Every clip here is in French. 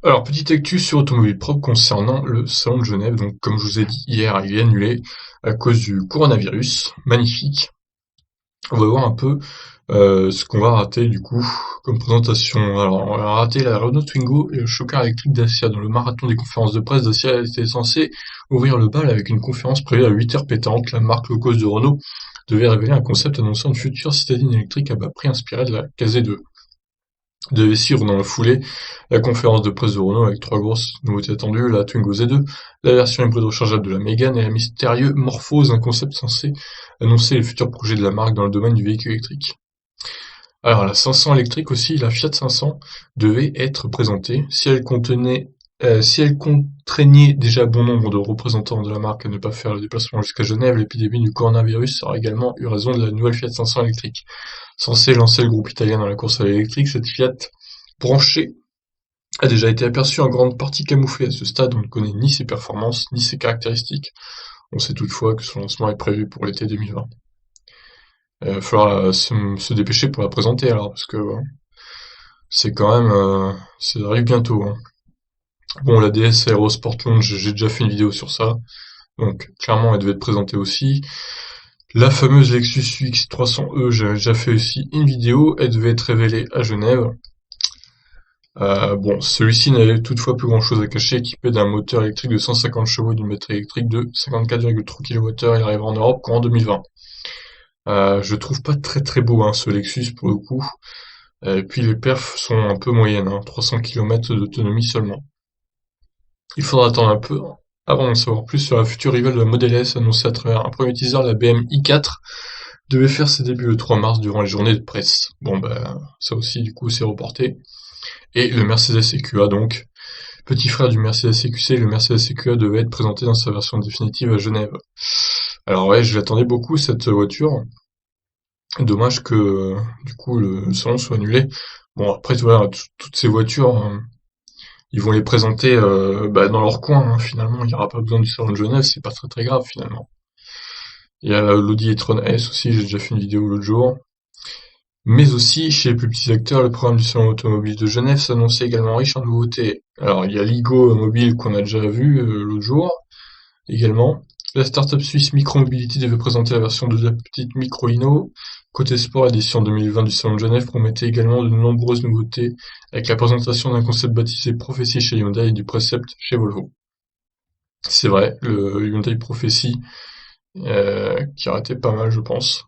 Alors, petite actu sur Automobile Propre concernant le salon de Genève. Donc, comme je vous ai dit hier, il est annulé à cause du coronavirus. Magnifique. On va voir un peu ce qu'on va rater du coup comme présentation. Alors, on va rater la Renault Twingo et le chauffeur électrique Dacia. Dans le marathon des conférences de presse, Dacia était censé ouvrir le bal avec une conférence prévue à 8 heures pétantes. La marque low cost de Renault devait révéler un concept annonçant une future citadine électrique à bas prix inspirée de la KZ2. Devait suivre dans la foulée la conférence de presse de Renault avec trois grosses nouveautés attendues, la Twingo Z2, la version hybride rechargeable de la Mégane et la mystérieuse Morphose, un concept censé annoncer les futurs projets de la marque dans le domaine du véhicule électrique. Alors la 500 électrique aussi, la Fiat 500 devait être présentée. Si elle contraignait déjà bon nombre de représentants de la marque à ne pas faire le déplacement jusqu'à Genève, l'épidémie du coronavirus aura également eu raison de la nouvelle Fiat 500 électrique. Censée lancer le groupe italien dans la course à l'électrique, cette Fiat branchée a déjà été aperçue en grande partie camouflée. À ce stade, on ne connaît ni ses performances, ni ses caractéristiques. On sait toutefois que son lancement est prévu pour l'été 2020. Il va falloir se dépêcher pour la présenter alors, parce que c'est quand même, ça arrive bientôt, hein. Bon, la DS Aerosport Lounge, j'ai déjà fait une vidéo sur ça, donc clairement elle devait être présentée aussi. La fameuse Lexus UX 300e, j'avais déjà fait aussi une vidéo, elle devait être révélée à Genève. Bon, celui-ci n'avait toutefois plus grand-chose à cacher, équipé d'un moteur électrique de 150 chevaux et d'une batterie électrique de 54,3 kWh, il arrivera en Europe qu'en 2020. Je trouve pas très très beau hein, ce Lexus pour le coup. Et puis les perfs sont un peu moyennes, hein, 300 km d'autonomie seulement. Il faudra attendre un peu avant d'en savoir plus sur la future rivale de la Model S annoncée à travers un premier teaser. La BM i4 devait faire ses débuts le 3 mars durant les journées de presse. Bon bah ça aussi du coup c'est reporté. Et le Mercedes EQA donc, petit frère du Mercedes EQC, le Mercedes EQA devait être présenté dans sa version définitive à Genève. Alors ouais, je l'attendais beaucoup cette voiture. Dommage que du coup le salon soit annulé. Bon après voilà, toutes ces voitures, ils vont les présenter dans leur coin, hein, finalement, il n'y aura pas besoin du salon de Genève, c'est pas très très grave finalement. Il y a l'Audi e-tron S aussi, j'ai déjà fait une vidéo l'autre jour. Mais aussi, chez les plus petits acteurs, le programme du salon automobile de Genève s'annonçait également riche en nouveautés. Alors il y a l'Igo Mobile qu'on a déjà vu l'autre jour, également. La start-up suisse Micromobility devait présenter la version de la petite Micro-Hino. Côté sport, l'édition 2020 du Salon de Genève promettait également de nombreuses nouveautés, avec la présentation d'un concept baptisé Prophecy chez Hyundai et du Precept chez Volvo. C'est vrai, le Hyundai Prophecy, qui aurait été pas mal, je pense.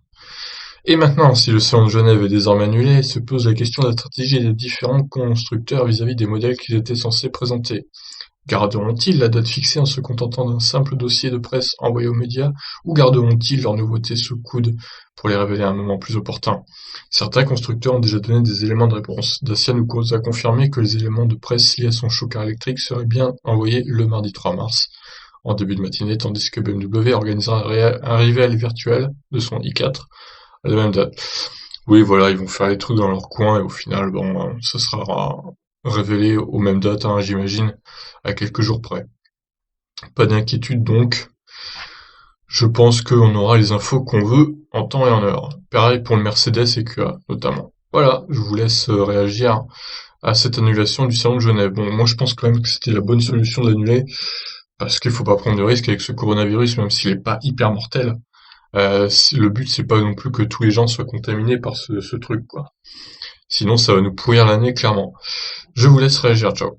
Et maintenant, si le Salon de Genève est désormais annulé, se pose la question de la stratégie des différents constructeurs vis-à-vis des modèles qu'ils étaient censés présenter. Garderont-ils la date fixée en se contentant d'un simple dossier de presse envoyé aux médias, ou garderont-ils leurs nouveautés sous le coude pour les révéler à un moment plus opportun? Certains constructeurs ont déjà donné des éléments de réponse. Dacia nous a confirmé que les éléments de presse liés à son choker électrique seraient bien envoyés le mardi 3 mars, en début de matinée, tandis que BMW organisera un réveil virtuel de son i4 à la même date. Oui, voilà, ils vont faire les trucs dans leur coin et au final, bon, ça sera révélé aux mêmes dates, hein, j'imagine, à quelques jours près. Pas d'inquiétude donc. Je pense qu'on aura les infos qu'on veut en temps et en heure. Pareil pour le Mercedes et QA, notamment. Voilà, je vous laisse réagir à cette annulation du salon de Genève. Bon, moi je pense quand même que c'était la bonne solution d'annuler, parce qu'il faut pas prendre de risques avec ce coronavirus, même s'il est pas hyper mortel. Le but c'est pas non plus que tous les gens soient contaminés par ce truc, quoi. Sinon ça va nous pourrir l'année, clairement. Je vous laisse réagir, ciao.